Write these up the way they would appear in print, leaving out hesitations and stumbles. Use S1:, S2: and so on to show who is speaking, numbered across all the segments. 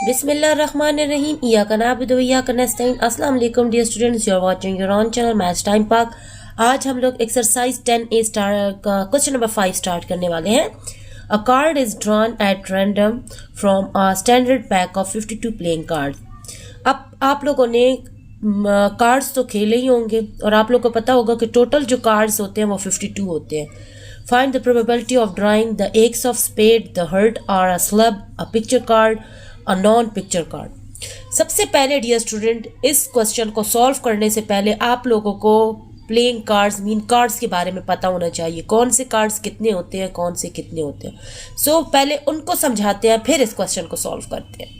S1: बिस्मिल्लाहिर्रहमानिर्रहीम इय्याका नअबुदु व इय्याका नस्तईन। अस्सलाम वालेकुम dear students, you are watching your own channel maths time park. आज हम लोग एक्सरसाइज 10A का क्वेश्चन नंबर 5 स्टार्ट करने वाले हैं। अ card is drawn at random from a standard pack of 52 playing card. अब आप लोगों ने कार्ड्स तो खेले ही होंगे और आप लोगों को पता होगा कि टोटल जो कार्ड्स होते हैं वो 52 होते हैं। Find the probability of drawing the ace of spade, the heart or a slab, a picture card, a non-picture card। सबसे पहले डियर स्टूडेंट, इस क्वेश्चन को सॉल्व करने से पहले आप लोगों को प्लेइंग कार्ड्स मीन कार्ड्स के बारे में पता होना चाहिए। कौन से कार्ड्स कितने होते हैं, कौन से कितने होते हैं। सो पहले उनको समझाते हैं, फिर इस क्वेश्चन को सॉल्व करते हैं।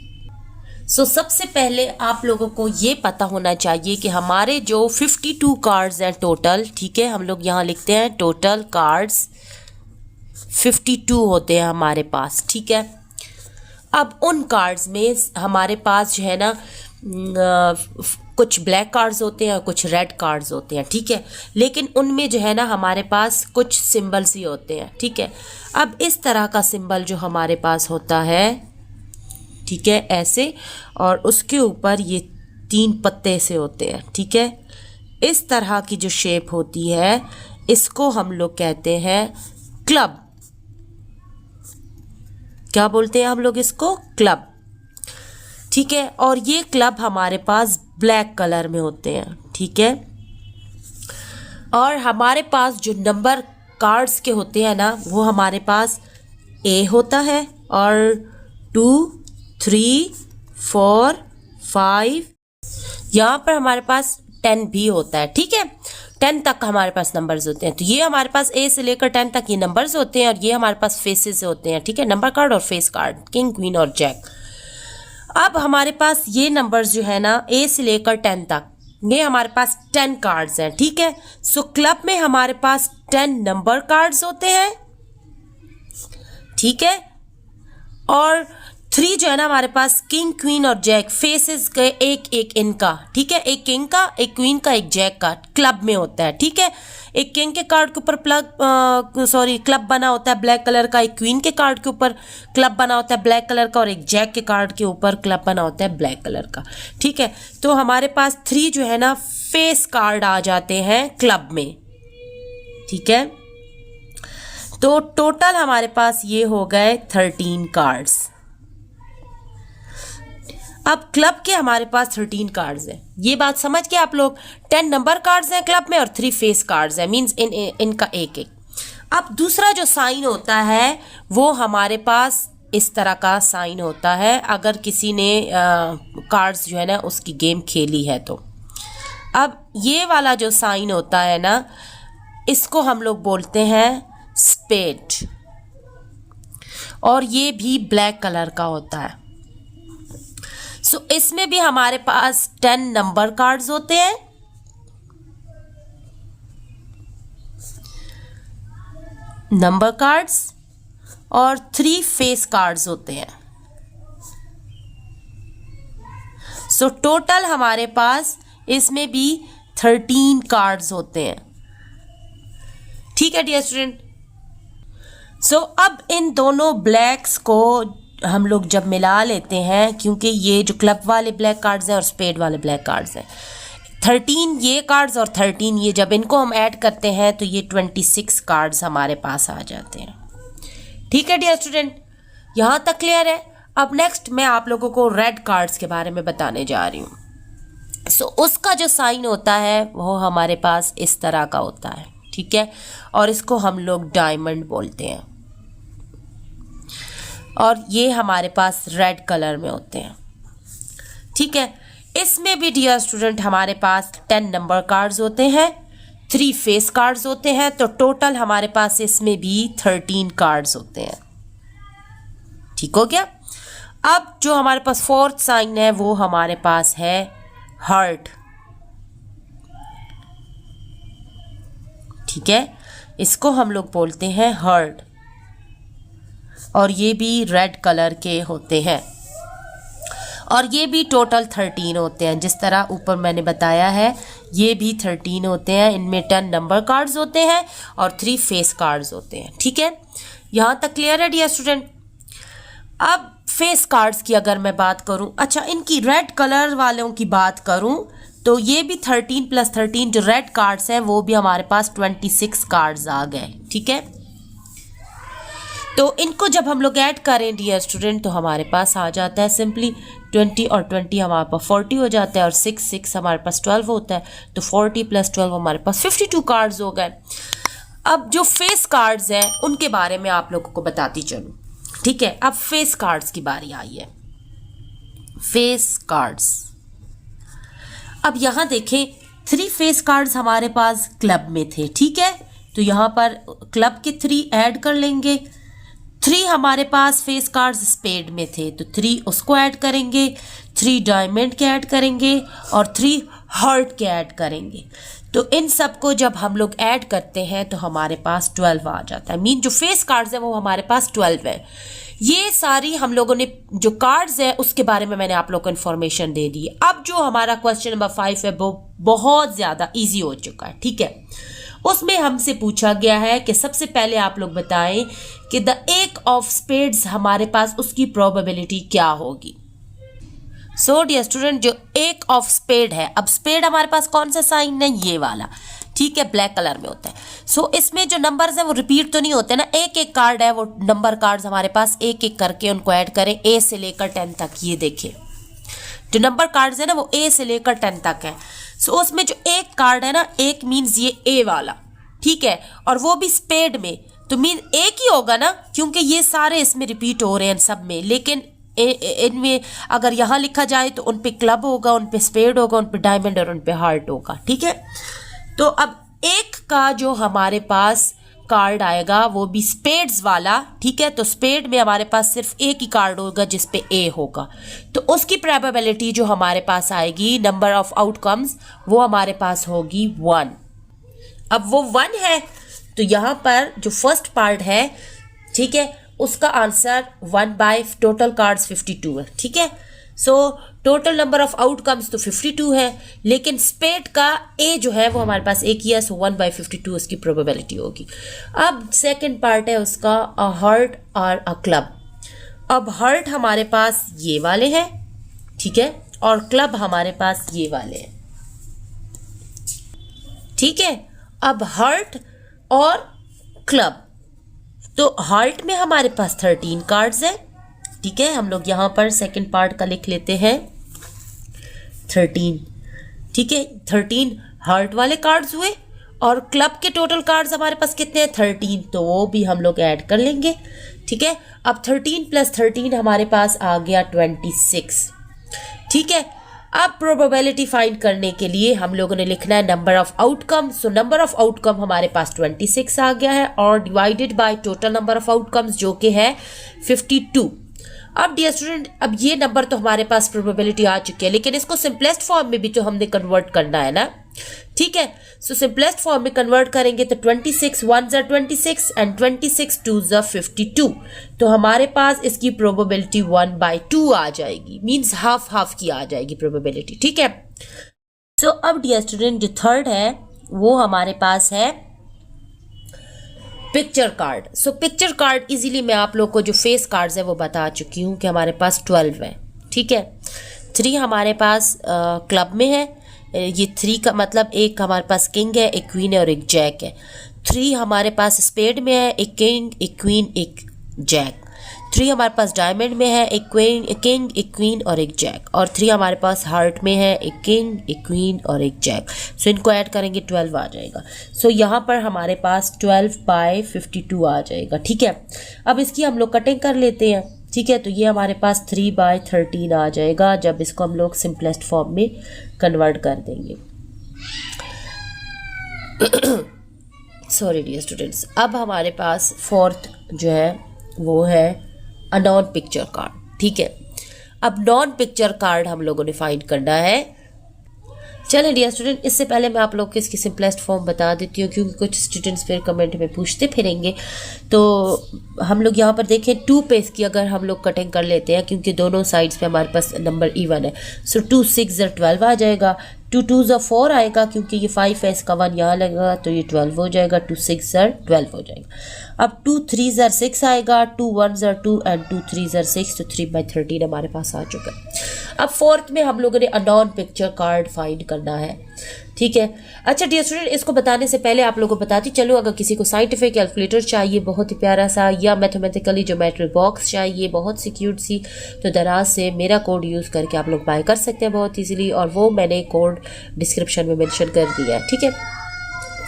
S1: सबसे पहले आप लोगों को ये पता होना चाहिए कि हमारे जो 52 कार्ड्स हैं टोटल, ठीक है, हम लोग यहाँ लिखते हैं टोटल कार्ड्स 52 होते हैं हमारे पास, ठीक है। अब उन कार्ड्स में हमारे पास जो है ना कुछ ब्लैक कार्ड्स होते हैं और कुछ रेड कार्ड्स होते हैं, ठीक है। लेकिन उनमें जो है ना हमारे पास कुछ सिंबल्स ही होते हैं, ठीक है। अब इस तरह का सिंबल जो हमारे पास होता है, ठीक है, ऐसे, और उसके ऊपर ये 3 पत्ते से होते हैं, ठीक है। इस तरह की जो शेप होती है इसको हम लोग कहते हैं क्लब। क्या बोलते हैं हम लोग इसको? क्लब, ठीक है। और ये क्लब हमारे पास ब्लैक कलर में होते हैं, ठीक है। और हमारे पास जो नंबर कार्ड्स के होते हैं ना वो हमारे पास A होता है और 2 3 4 5, यहाँ पर हमारे पास 10 भी होता है, ठीक है। 10 तक हमारे पास नंबर्स होते हैं। तो ये हमारे पास A से लेकर 10 तक ये नंबर्स होते हैं और ये हमारे पास फेसेस होते हैं, ठीक है। नंबर कार्ड और फेस कार्ड, किंग, क्वीन और जैक। अब हमारे पास ये नंबर्स जो है ना A से लेकर 10 तक, ये हमारे पास 10 कार्ड्स हैं, ठीक है। सो क्लब में हमारे पास 10 नंबर कार्ड्स होते हैं, ठीक है। और 3 जो है ना हमारे पास किंग, क्वीन और जैक, फेसेस के एक इनका, ठीक है। एक किंग का, एक क्वीन का, एक जैक का क्लब में होता है, ठीक है। एक किंग के कार्ड के ऊपर क्लब बना होता है ब्लैक कलर का, एक क्वीन के कार्ड के ऊपर क्लब बना होता है ब्लैक कलर का और एक जैक के कार्ड के ऊपर क्लब बना होता है ब्लैक कलर का, ठीक है। तो हमारे पास 3 जो है ना फेस कार्ड आ जाते हैं क्लब में, ठीक है। तो टोटल हमारे पास ये हो गए 13 कार्ड्स। अब क्लब के हमारे पास 13 कार्ड्स हैं, ये बात समझ के आप लोग। 10 नंबर कार्ड्स हैं क्लब में और 3 फेस कार्ड्स हैं, मींस इनका एक। अब दूसरा जो साइन होता है वो हमारे पास इस तरह का साइन होता है, अगर किसी ने कार्ड्स जो है ना उसकी गेम खेली है तो। अब ये वाला जो साइन होता है ना इसको हम लोग बोलते हैं स्पेड, और ये भी ब्लैक कलर का होता है। इसमें भी हमारे पास 10 नंबर कार्ड्स होते हैं, नंबर कार्ड्स, और 3 फेस कार्ड्स होते हैं। टोटल हमारे पास इसमें भी 13 कार्ड्स होते हैं, ठीक है डियर स्टूडेंट। अब इन दोनों ब्लैक्स को हम लोग जब मिला लेते हैं, क्योंकि ये जो क्लब वाले ब्लैक कार्ड्स हैं और स्पेड वाले ब्लैक कार्ड्स हैं, 13 ये कार्ड्स और 13 ये, जब इनको हम ऐड करते हैं तो ये 26 कार्ड्स हमारे पास आ जाते हैं, ठीक है डियर स्टूडेंट। यहाँ तक क्लियर है। अब नेक्स्ट मैं आप लोगों को रेड कार्ड्स के बारे में बताने जा रही हूँ। उसका जो साइन होता है वो हमारे पास इस तरह का होता है, ठीक है, और इसको हम लोग डायमंड बोलते हैं, और ये हमारे पास रेड कलर में होते हैं, ठीक है। इसमें भी डियर स्टूडेंट हमारे पास 10 नंबर कार्ड्स होते हैं, 3 फेस कार्ड्स होते हैं, तो टोटल हमारे पास इसमें भी 13 कार्ड्स होते हैं, ठीक हो गया। अब जो हमारे पास 4th साइन है वो हमारे पास है हार्ट, ठीक है, इसको हम लोग बोलते हैं हार्ट, और ये भी रेड कलर के होते हैं, और ये भी टोटल 13 होते हैं। जिस तरह ऊपर मैंने बताया है ये भी 13 होते हैं। इनमें 10 नंबर कार्ड्स होते हैं और 3 फेस कार्ड्स होते हैं, ठीक है। यहाँ तक क्लियर है डियर स्टूडेंट। अब फेस कार्ड्स की अगर मैं बात करूं, अच्छा इनकी रेड कलर वालों की बात करूं तो ये भी 13 + 13 जो रेड कार्ड्स हैं वो भी हमारे पास 26 कार्ड्स आ गए। ठीक है, तो इनको जब हम लोग ऐड करें डियर स्टूडेंट तो हमारे पास आ जाता है सिंपली 20 और 20 हमारे पास 40 हो जाता है और 6 हमारे पास 12 होता है, तो 40 + 12 हमारे पास 52 कार्ड्स हो गए। अब जो फेस कार्ड्स हैं उनके बारे में आप लोगों को बताती चलूँ। ठीक है, अब फेस कार्ड्स की बारी आई है। फेस कार्ड्स, अब यहाँ देखें 3 फेस कार्ड्स हमारे पास क्लब में थे। ठीक है, तो यहाँ पर क्लब के 3 ऐड कर लेंगे। 3 हमारे पास फेस कार्ड्स स्पेड में थे तो 3 उसको ऐड करेंगे, 3 डायमंड के ऐड करेंगे और 3 हार्ट के ऐड करेंगे। तो इन सबको जब हम लोग ऐड करते हैं तो हमारे पास 12 आ जाता है। मीन जो फेस कार्ड्स हैं वो हमारे पास 12 है। ये सारी हम लोगों ने जो कार्ड्स है उसके बारे में मैंने आप लोग को इन्फॉर्मेशन दे दी। अब जो हमारा क्वेश्चन नंबर 5 है वो बहुत ज़्यादा ईजी हो चुका है। ठीक है, उसमें हमसे पूछा गया है कि सबसे पहले आप लोग बताएं कि द एक ऑफ स्पेड्स हमारे पास उसकी प्रोबेबिलिटी क्या होगी। सो डियर स्टूडेंट, जो एक ऑफ स्पेड है, अब स्पेड हमारे पास कौन सा साइन है, ये वाला। ठीक है, ब्लैक कलर में होता है। सो इसमें जो नंबर्स हैं वो रिपीट तो नहीं होते ना, एक एक कार्ड है वो नंबर कार्ड्स हमारे पास एक एक करके उनको ऐड करें A से लेकर 10 तक। ये देखिए जो नंबर कार्ड्स है ना वो A से लेकर 10 तक है। सो उसमें जो एक कार्ड है ना, एक मीन्स ये A वाला। ठीक है, और वो भी स्पेड में, तो मीन एक ही होगा ना क्योंकि ये सारे इसमें रिपीट हो रहे हैं सब में। लेकिन इनमें अगर यहाँ लिखा जाए तो उन पे क्लब होगा, उन पे स्पेड होगा, उन पे डायमंड और उन पे हार्ट होगा। ठीक है, तो अब एक का जो हमारे पास कार्ड आएगा वो भी स्पेड्स वाला। ठीक है, तो स्पेड में हमारे पास सिर्फ एक ही कार्ड होगा जिस पे A होगा, तो उसकी प्रोबेबिलिटी जो हमारे पास आएगी नंबर ऑफ आउटकम्स वो हमारे पास होगी 1। अब वो 1 है तो यहाँ पर जो फर्स्ट पार्ट है, ठीक है, उसका आंसर 1/, टोटल कार्ड्स 52 है। ठीक है, so total number of outcomes तो 52 है, लेकिन स्पेड का A जो है वो हमारे पास एक ही है, सो 1/52 उसकी प्रोबेबिलिटी होगी। अब सेकंड पार्ट है उसका अ हार्ट और अ क्लब। अब हार्ट हमारे पास ये वाले हैं, ठीक है, और क्लब हमारे पास ये वाले हैं। ठीक है, अब हार्ट और क्लब, तो हार्ट में हमारे पास 13 कार्ड्स है। ठीक है, हम लोग यहाँ पर सेकंड पार्ट का लिख लेते हैं 13। ठीक है, 13 हार्ट वाले कार्ड्स हुए और क्लब के टोटल कार्ड्स हमारे पास कितने हैं, 13, तो वो भी हम लोग ऐड कर लेंगे। ठीक है, अब 13 + 13 हमारे पास आ गया 26। ठीक है, अब प्रोबेबिलिटी फाइंड करने के लिए हम लोगों ने लिखना है number of outcome. So number of outcome हमारे पास 26 आ गया है और divided by total number of outcomes जो कि है 52। अब डियर स्टूडेंट, अब ये नंबर तो हमारे पास प्रोबेबिलिटी आ चुकी है, लेकिन इसको सिंपलेस्ट फॉर्म में भी तो हमने कन्वर्ट करना है ना। ठीक है, सो सिंपलेस्ट फॉर्म में कन्वर्ट करेंगे तो 26 1s are 26 and 26 2s are 52, तो हमारे पास इसकी प्रोबेबिलिटी 1/2 आ जाएगी, मींस हाफ की आ जाएगी प्रोबेबिलिटी। ठीक है, सो अब डियर स्टूडेंट जो थर्ड है वो हमारे पास है picture card. So picture card easily मैं आप लोग को जो फेस कार्ड्स है वो बता चुकी हूँ कि हमारे पास 12 है। ठीक है, 3 हमारे पास क्लब में है। ये 3 का मतलब एक हमारे पास किंग है, एक क्वीन है और एक जैक है। 3 हमारे पास स्पेड में है, एक किंग, एक क्वीन, एक जैक। 3 हमारे पास डायमंड में है, एक किंग, एक क्वीन और एक जैक। और 3 हमारे पास हार्ट में है, एक किंग, एक क्वीन और एक जैक। सो इनको ऐड करेंगे 12 आ जाएगा। सो यहाँ पर हमारे पास 12/52 आ जाएगा। ठीक है, अब इसकी हम लोग कटिंग कर लेते हैं। ठीक है, तो ये हमारे पास 3/13 आ जाएगा जब इसको हम लोग सिंपलेस्ट फॉर्म में कन्वर्ट कर देंगे। सॉरी डियर स्टूडेंट्स, अब हमारे पास फोर्थ जो है वो है अ नॉन पिक्चर कार्ड। ठीक है, अब नॉन पिक्चर कार्ड हम लोगों ने फाइंड करना है। चलिए डियर स्टूडेंट, इससे पहले मैं आप लोग को इसकी सिंपलेस्ट फॉर्म बता देती हूँ क्योंकि कुछ स्टूडेंट्स फिर कमेंट में पूछते फिरेंगे। तो हम लोग यहाँ पर देखें 2 पे इसकी अगर हम लोग कटिंग कर लेते हैं क्योंकि दोनों साइड्स पे हमारे पास नंबर इवन है। सो 2 6 12 आ जाएगा, 2 2 ज़ा 4 आएगा, क्योंकि ये 5 है, इसका 1 यहाँ लगेगा तो ये 12 हो जाएगा। 2 6 ज़ा 12 हो जाएगा। अब 2 3 ज़ा 6 आएगा, 2 1 ज़ा 2 एंड 2 3 ज़ा 6, तो 3/13 हमारे पास आ चुका है। अब फोर्थ में हम लोगों ने a non picture card find करना है, ठीक है। अच्छा डियर स्टूडेंट, इसको बताने से पहले आप लोगों को बताती चलो, अगर किसी को साइंटिफिक कैलकुलेटर चाहिए बहुत ही प्यारा सा, या मैथमेटिकली ज्योमेट्री बॉक्स चाहिए बहुत सी क्यूट सी, तो दराज से मेरा कोड यूज़ करके आप लोग बाय कर सकते हैं बहुत ईजीली, और वो मैंने कोड डिस्क्रिप्शन में मेंशन कर दिया है, ठीक है।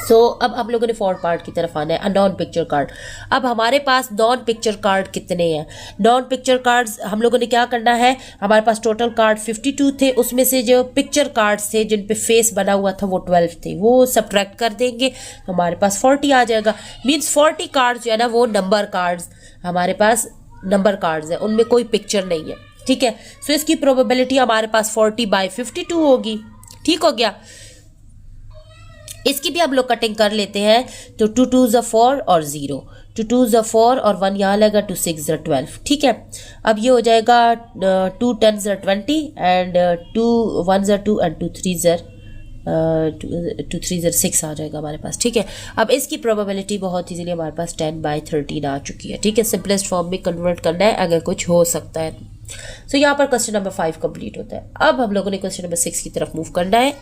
S1: सो अब हम लोगों ने फोर्थ पार्ट की तरफ आना है, नॉन पिक्चर कार्ड। अब हमारे पास नॉन पिक्चर कार्ड कितने हैं? नॉन पिक्चर कार्ड्स हम लोगों ने क्या करना है, हमारे पास टोटल कार्ड 52 थे, उसमें से जो पिक्चर कार्ड्स थे जिन पे फेस बना हुआ था वो 12 थे, वो सब्ट्रैक्ट कर देंगे तो हमारे पास 40 आ जाएगा। मीन्स 40 कार्ड्स जो है ना वो नंबर कार्ड्स, हमारे पास नंबर कार्ड्स हैं, उनमें कोई पिक्चर नहीं है, ठीक है। सो इसकी प्रोबेबिलिटी हमारे पास 40/52 होगी, ठीक हो गया। इसकी भी हम लोग कटिंग कर लेते हैं, तो 2 2 ज़ा 4 और 0, 2 2 ज़ा 4 और 1 यहाँ लगा, 2 6 ज़ा 12, ठीक है। अब ये हो जाएगा 2 10 ज़ा 20 एंड 2 1 ज़ा 2 एंड 2 3 ज़ा 6 आ जाएगा हमारे पास, ठीक है। अब इसकी प्रोबेबिलिटी बहुत इजीली हमारे पास 10/13 आ चुकी है, ठीक है। सिंपलेस्ट फॉर्म में कन्वर्ट करना है अगर कुछ हो सकता है। सो यहाँ पर क्वेश्चन नंबर 5 कंप्लीट होता है। अब हम लोगों ने क्वेश्चन नंबर 6 की तरफ मूव करना है।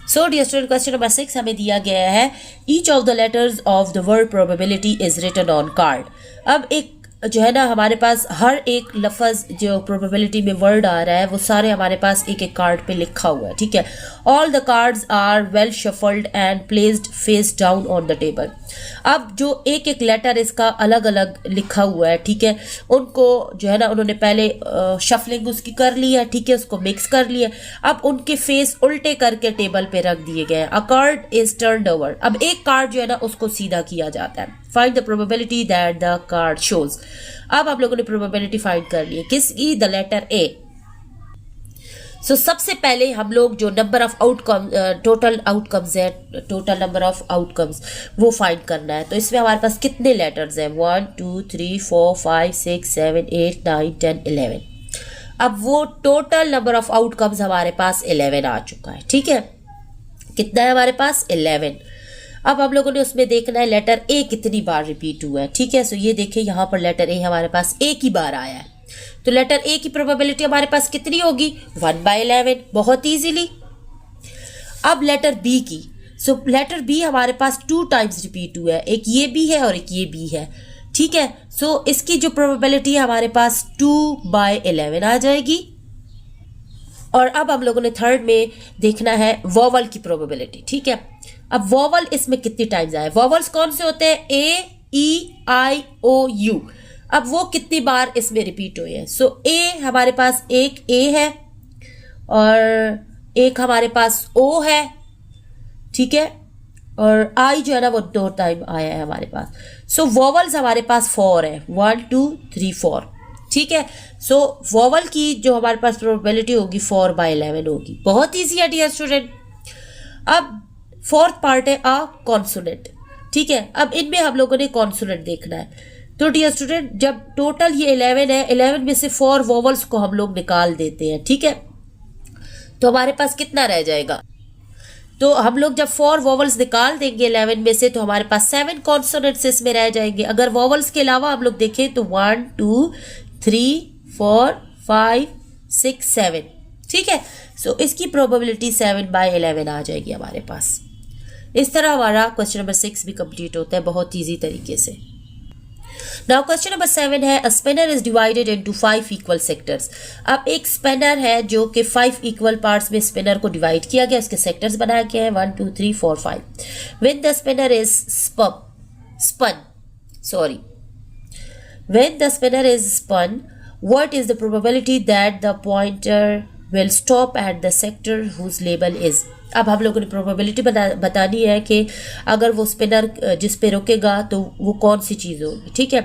S1: So dear student, question number 6 हमें दिया गया है, each of the letters of the word probability is written on card. अब एक जो है ना हमारे पास हर एक लफ्ज़ जो प्रोबेबिलिटी में वर्ड आ रहा है वो सारे हमारे पास एक एक कार्ड पे लिखा हुआ है, ठीक है। All the cards are well shuffled and placed face down on the table. अब जो एक एक लेटर इसका अलग अलग लिखा हुआ है, ठीक है, उनको जो है ना उन्होंने पहले शफलिंग उसकी कर ली है, ठीक है, उसको मिक्स कर लिया। अब उनके फेस उल्टे करके टेबल पे रख दिए गए हैं। अ कार्ड इज टर्न्ड ओवर। अब एक कार्ड जो है ना उसको सीधा किया जाता है। Find the probability that the card shows. अब आप लोगों ने प्रोबेबिलिटी फाइंड कर ली है किसकी? द लेटर ए। सो सबसे पहले हम लोग जो number of outcome total outcomes है, टोटल नंबर ऑफ आउटकम्स वो फाइंड करना है। तो इसमें हमारे पास कितने लेटर्स हैं? 1 2 3 4 5 6 7 8 9 10 11। अब वो टोटल नंबर ऑफ आउटकम्स हमारे पास 11 आ चुका है, ठीक है। कितना है हमारे पास? 11। अब हम लोगों ने उसमें देखना है लेटर ए कितनी बार रिपीट हुआ है, ठीक है। सो ये देखिए यहाँ पर लेटर ए हमारे पास एक ही बार आया है, तो लेटर ए की प्रोबेबिलिटी हमारे पास कितनी होगी? 1/11, बहुत इजीली। अब लेटर बी की, सो लेटर बी हमारे पास 2 टाइम्स रिपीट हुआ है, एक ये बी है और एक ये बी है, ठीक है। सो इसकी जो प्रोबेबिलिटी है हमारे पास 2/11 आ जाएगी। और अब हम लोगों ने थर्ड में देखना है वोवल की प्रोबेबिलिटी, ठीक है। अब वोवल इसमें कितनी टाइम्स आए? वोवल्स कौन से होते हैं? ए ई आई ओ यू। अब वो कितनी बार इसमें रिपीट हुए हैं? सो ए हमारे पास एक ए है और एक हमारे पास ओ है, ठीक है, और आई जो है ना वो 2 टाइम आया है हमारे पास। सो वोवल्स हमारे पास 4 है, 1 2 3 4, ठीक है। सो वोवल की जो हमारे पास प्रोबेबिलिटी होगी 4/11 होगी। बहुत ईजी है डियर स्टूडेंट। अब फोर्थ पार्ट है अ कॉन्सोनेंट, ठीक है। अब इनमें हम लोगों ने कॉन्सोनेंट देखना है। तो डियर स्टूडेंट, जब टोटल ये 11 है, 11 में से 4 वोवल्स को हम लोग निकाल देते हैं, ठीक है, तो हमारे पास कितना रह जाएगा? तो हम लोग जब 4 वोवल्स निकाल देंगे 11 में से, तो हमारे पास 7 कॉन्सोनेंट्स इसमें रह जाएंगे। अगर वोवल्स के अलावा हम लोग देखें तो 1 2 3 4 5 6 7, ठीक है। सो इसकी प्रोबेबिलिटी 7/11 आ जाएगी हमारे पास। इस तरह हमारा क्वेश्चन नंबर 6 भी कंप्लीट होता है बहुत ईजी तरीके से। नाउ क्वेश्चन नंबर 7 है, a spinner is divided into 5 equal sectors. अब एक स्पिनर है जो कि 5 इक्वल पार्ट्स में स्पिनर को डिवाइड किया गया, उसके सेक्टर्स बनाए गए हैं 1 2 3 4 5। When the spinner is spun, what is the probability that the pointer will stop at the sector whose label is। अब हम लोगों ने प्रोबेबिलिटी बतानी है कि अगर वो स्पिनर जिस पे रुकेगा तो वो कौन सी चीज़ होगी, ठीक है।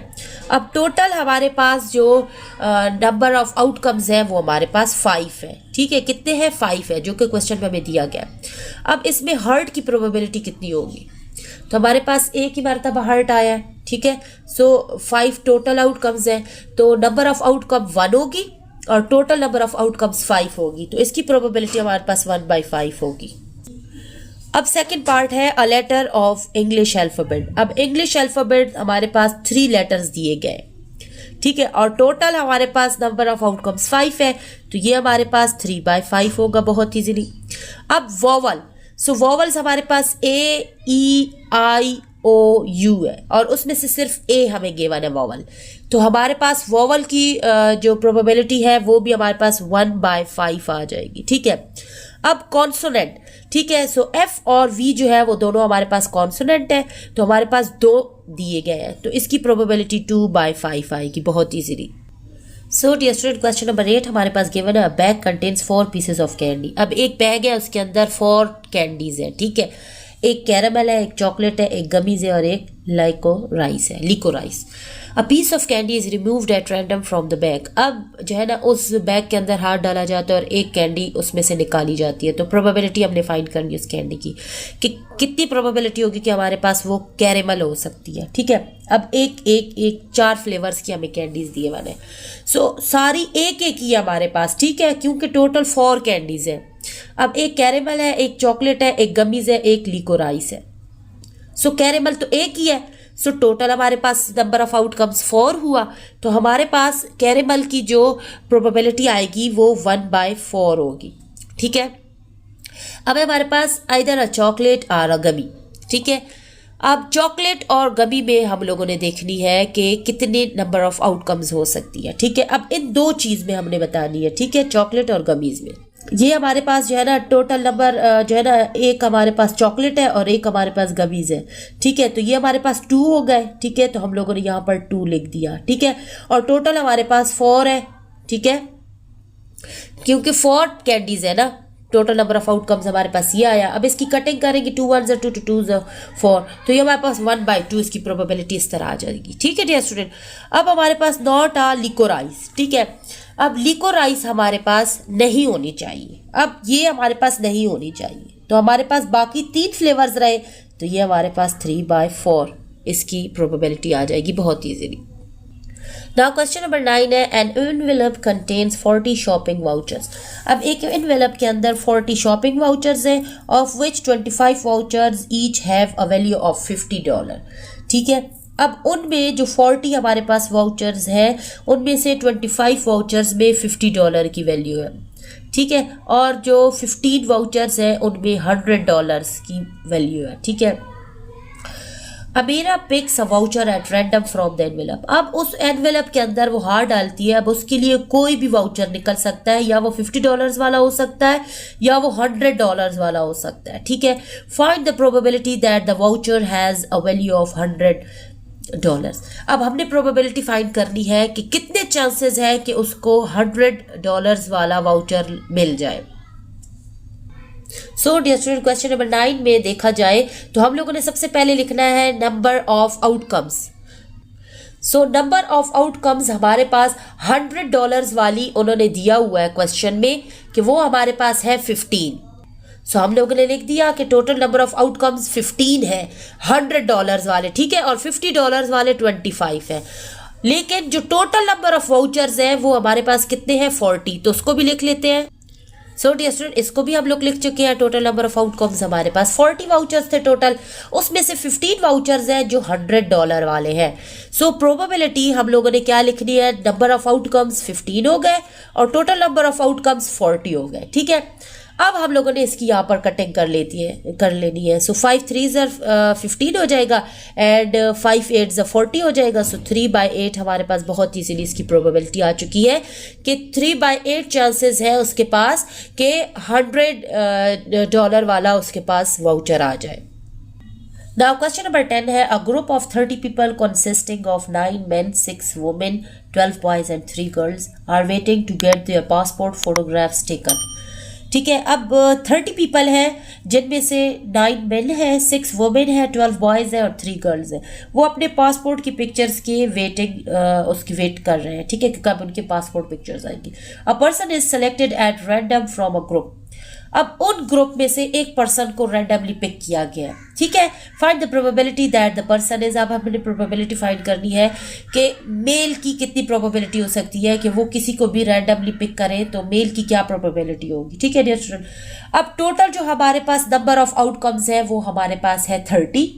S1: अब टोटल हमारे पास जो नंबर ऑफ आउटकम्स है वो हमारे पास 5 है, ठीक है। कितने हैं? 5 है, जो कि क्वेश्चन में हमें दिया गया। अब इसमें हर्ट की प्रोबेबिलिटी कितनी होगी? तो हमारे पास एक ही मरतबा हर्ट आया है, ठीक है। सो 5 टोटल आउटकम्स हैं, तो नंबर ऑफ आउटकम 1 होगी, और टोटल नंबर ऑफ आउटकम्स 5 होगी, तो इसकी प्रोबेबिलिटी हमारे पास 1/5 होगी। अब सेकंड पार्ट है a letter of English alphabet. अब इंग्लिश अल्फाबेट हमारे पास 3 लेटर्स दिए गए, ठीक है, और टोटल हमारे पास नंबर ऑफ आउटकम्स 5 है, तो ये हमारे पास 3/5 होगा बहुत इजीली। अब वोवल, सो वोवल्स हमारे पास A, E, I, O, U है, और उसमें से सिर्फ ए हमें गिवन है वोवल, तो हमारे पास वोवल की जो प्रोबेबिलिटी है वो भी हमारे पास 1/5 आ जाएगी, ठीक है। अब कॉन्सोनेंट, ठीक है, सो F और V जो है वो दोनों हमारे पास कॉन्सोनेंट है, तो हमारे पास 2 दिए गए हैं, तो इसकी प्रोबेबिलिटी 2/5 आएगी बहुत easily. So dear student, question number 8 हमारे पास गिवन है, bag contains 4 pieces of candy. अब एक बैग है, उसके अंदर 4 कैंडीज है, ठीक है, एक कैरामल है, एक चॉकलेट है, एक गमीज है और एक liquorice. A piece of candy is removed at random from the bag. अब जो है ना उस बैग के अंदर हाथ डाला जाता है और एक कैंडी उसमें से निकाली जाती है, तो प्रोबेबिलिटी हमने फाइंड करनी है उस कैंडी की कि कितनी प्रोबेबिलिटी होगी कि हमारे पास वो कैरेमल हो सकती है, ठीक है। अब एक 4 फ्लेवर्स की हमें कैंडीज दिए मैंने, सो सारी एक ही हमारे पास, ठीक है, क्योंकि टोटल 4 कैंडीज है। अब एक कैरेमल है, एक चॉकलेट है, एक गमीज है, एक लिकोराइस है। सो कैरेमल तो एक ही है, सो टोटल हमारे पास नंबर ऑफ आउटकम्स 4 हुआ, तो हमारे पास कैरेमल की जो प्रोबेबिलिटी आएगी वो 1/4 होगी, ठीक है। अब हमारे पास आइदर अ चॉकलेट और अ गमी, ठीक है। अब चॉकलेट और गमी में हम लोगों ने देखनी है कि कितने नंबर ऑफ आउटकम्स हो सकती है, ठीक है। अब इन 2 चीज़ में हमने बतानी है, ठीक है, चॉकलेट और गमीज में। ये हमारे पास जो है ना टोटल नंबर जो है ना, एक हमारे पास चॉकलेट है और एक हमारे पास गमीज है, ठीक है, तो ये हमारे पास 2 हो गए, ठीक है, तो हम लोगों ने यहाँ पर 2 लिख दिया, ठीक है, और टोटल हमारे पास 4 है, ठीक है, क्योंकि 4 कैंडीज है ना, टोटल नंबर ऑफ आउटकम्स हमारे पास ये आया। अब इसकी कटिंग करेंगे, 2 1 2 2 2 4, तो ये हमारे पास 1/2 इसकी प्रोबेबिलिटी इस तरह आ जाएगी, ठीक है डियर स्टूडेंट। अब हमारे पास नॉट आ लिकोराइस, ठीक है, अब लिकोराइस हमारे पास नहीं होनी चाहिए, अब ये हमारे पास नहीं होनी चाहिए, तो हमारे पास बाकी 3 फ्लेवर्स रहे, तो ये हमारे पास 3/4 इसकी प्रोबेबिलिटी आ जाएगी बहुत ईजीली। नाउ क्वेश्चन नंबर 9 है, an envelope contains 40 shopping vouchers. अब एक एनवेलप के अंदर 40 शॉपिंग वाउचर्स हैं, of which 25 vouchers each have a value of $50, ठीक है। अब उनमें जो 40 हमारे पास वाउचर्स हैं उनमें से 25 वाउचर्स में $50 की वैल्यू है, ठीक है, और जो 15 वाउचर्स हैं उनमें $100 की वैल्यू है, ठीक है। Amira picks a voucher at random from the envelope. अब उस एनवेलप के अंदर वो हाथ डालती है, अब उसके लिए कोई भी वाउचर निकल सकता है, या वो $50 वाला हो सकता है या वो $100 वाला हो सकता है, ठीक है। Find the probability that the voucher has a value of $100। अब हमने प्रोबेबिलिटी फाइंड करनी है कि कितने चांसेस है कि उसको $100 वाला वाउचर मिल जाए। So dear student, question number 9 में देखा जाए तो हम लोगों ने सबसे पहले लिखना है number of outcomes. So number of outcomes हमारे पास $100 वाली उन्होंने दिया हुआ है क्वेश्चन में कि वो हमारे पास है 15। सो हम लोगों ने लिख दिया कि टोटल नंबर ऑफ आउटकम्स 15 है $100 वाले, ठीक है, और $50 वाले 25 है। लेकिन जो टोटल नंबर ऑफ वाउचर्स है वो हमारे पास कितने हैं, 40, तो उसको भी लिख लेते हैं। सो डियर स्टूडेंट, इसको भी हम लोग लिख चुके हैं। टोटल नंबर ऑफ आउटकम्स हमारे पास 40 वाउचर्स थे टोटल, उसमें से 15 वाउचर्स हैं जो $100 वाले हैं। सो प्रोबेबिलिटी हम लोगों ने क्या लिखनी है, नंबर ऑफ आउटकम्स 15 हो गए और टोटल नंबर ऑफ आउटकम्स 40 हो गए, ठीक है। अब हम लोगों ने इसकी यहाँ पर कटिंग कर लेनी है। सो 5 3s 15 हो जाएगा एंड 5 8s 40 हो जाएगा। सो 3/8 हमारे पास बहुत इजीली इसकी प्रोबेबिलिटी आ चुकी है कि 3/8 चांसेस है उसके पास कि $100 वाला उसके पास वाउचर आ जाए। Now question number 10 है, a group of 30 people consisting of 9 men, 6 women, 12 boys and 3 girls are waiting to get their passport photographs taken. ठीक है, अब 30 पीपल हैं जिनमें से 9 मेन है, 6 वुमेन है, 12 बॉयज़ है और 3 गर्ल्स हैं। वो अपने पासपोर्ट की पिक्चर्स की उसकी वेट कर रहे हैं, ठीक है, कि कब उनके पासपोर्ट पिक्चर्स आएंगी। A person is selected at random from a group. अब उन ग्रुप में से एक पर्सन को रैंडमली पिक किया गया है, ठीक है। Find the probability that the person is, अब हमने प्रोबेबिलिटी फाइंड करनी है कि मेल की कितनी प्रोबेबिलिटी हो सकती है कि वो किसी को भी रैंडमली पिक करे, तो मेल की क्या प्रोबेबिलिटी होगी, ठीक है डियर स्टूडेंट। अब टोटल जो हमारे पास नंबर ऑफ आउटकम्स है वो हमारे पास है 30,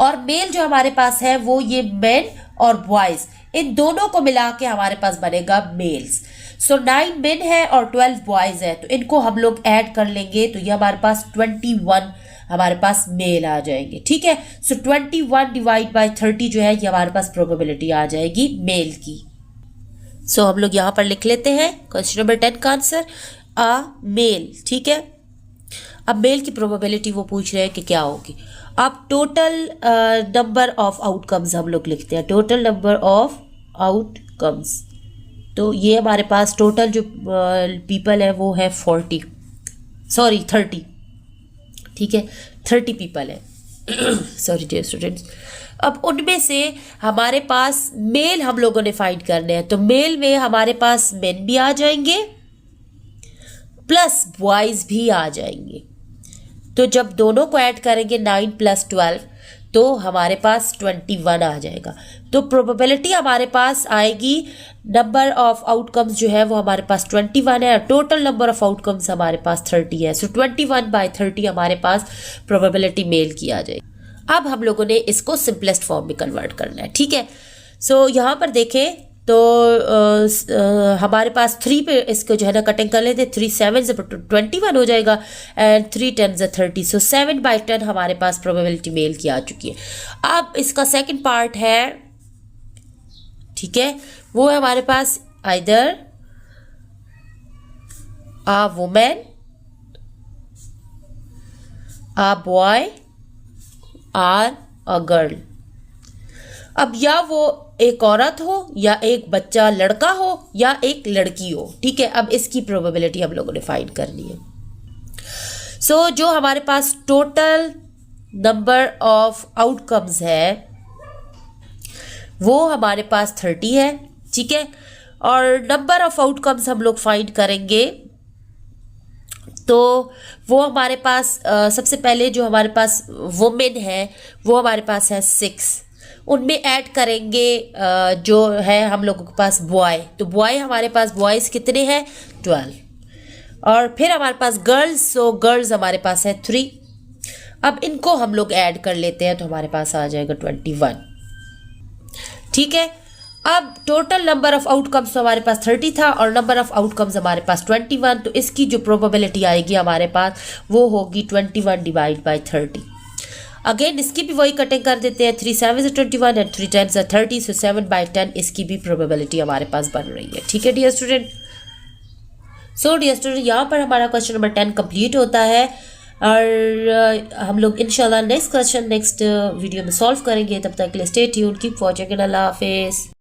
S1: और मेल जो हमारे पास है वो ये मेन और बॉयज इन दोनों को मिला के हमारे पास बनेगा मेल्स। सो 9 मेन है और 12 बॉयज है, तो इनको हम लोग ऐड कर लेंगे तो ये हमारे पास 21 हमारे पास मेल आ जाएंगे, ठीक है। सो 21 डिवाइड बाय 30 जो है ये हमारे पास प्रोबेबिलिटी आ जाएगी मेल की। सो हम लोग यहाँ पर लिख लेते हैं क्वेश्चन नंबर 10 का आंसर अ मेल, ठीक है। अब मेल की प्रोबेबिलिटी वो पूछ रहे हैं कि क्या होगी। अब टोटल नंबर ऑफ आउटकम्स हम लोग लिखते हैं, टोटल नंबर ऑफ आउटकम्स, तो ये हमारे पास टोटल जो पीपल है वो है 30, ठीक है, 30 पीपल है सॉरी डियर स्टूडेंट्स। अब उनमें से हमारे पास मेल हम लोगों ने फाइंड करने हैं, तो मेल में हमारे पास मेन भी आ जाएंगे प्लस बॉयज भी आ जाएंगे, तो जब दोनों को ऐड करेंगे 9 + 12 तो हमारे पास 21 आ जाएगा। तो प्रोबेबिलिटी हमारे पास आएगी, नंबर ऑफ आउटकम्स जो है वो हमारे पास 21 है और टोटल नंबर ऑफ आउटकम्स हमारे पास 30 है। सो 21/30 हमारे पास प्रोबेबिलिटी मेल की आ जाएगी। अब हम लोगों ने इसको सिंपलेस्ट फॉर्म में कन्वर्ट करना है, ठीक है। सो यहाँ पर देखें तो हमारे पास 3 पे इसको जो है ना कटिंग कर लेते, 3 7 से 21 हो जाएगा एंड 3 10 से 30, सो 7/10 हमारे पास प्रोबेबिलिटी मेल की आ चुकी है। अब इसका सेकंड पार्ट है, ठीक है, वो है हमारे पास either a women, a boy और अ गर्ल। अब या वो एक औरत हो या एक बच्चा लड़का हो या एक लड़की हो, ठीक है। अब इसकी प्रोबेबिलिटी हम लोगों ने फाइंड करनी है। सो जो हमारे पास टोटल नंबर ऑफ आउटकम्स है वो हमारे पास 30 है, ठीक है, और नंबर ऑफ आउटकम्स हम लोग फाइंड करेंगे तो वो हमारे पास सबसे पहले जो हमारे पास वुमेन है वो हमारे पास है 6, उनमें ऐड करेंगे जो है हम लोगों के पास बॉय, तो बॉय हमारे पास बॉयज़ कितने हैं 12, और फिर हमारे पास गर्ल्स, सो गर्ल्स हमारे पास है 3। अब इनको हम लोग ऐड कर लेते हैं तो हमारे पास आ जाएगा 21, ठीक है। अब टोटल नंबर ऑफ आउटकम्स तो हमारे पास 30 था और नंबर ऑफ आउटकम्स हमारे पास 21, तो इसकी जो प्रोबेबिलिटी आएगी हमारे पास वो होगी 21/30। अगेन इसकी भी वही कटिंग कर देते हैं, 3 7 से 21 एंड 3 10 से 30, सो 7/10 इसकी भी प्रोबेबिलिटी हमारे पास बन रही है, ठीक है dear student. So dear student यहाँ पर हमारा क्वेश्चन नंबर 10 कंप्लीट होता है और हम लोग इंशाल्लाह नेक्स्ट क्वेश्चन नेक्स्ट वीडियो में सॉल्व करेंगे। तब तक के लिए स्टे ट्यून्ड, कीप वॉचिंग, अल्लाह हाफिज़।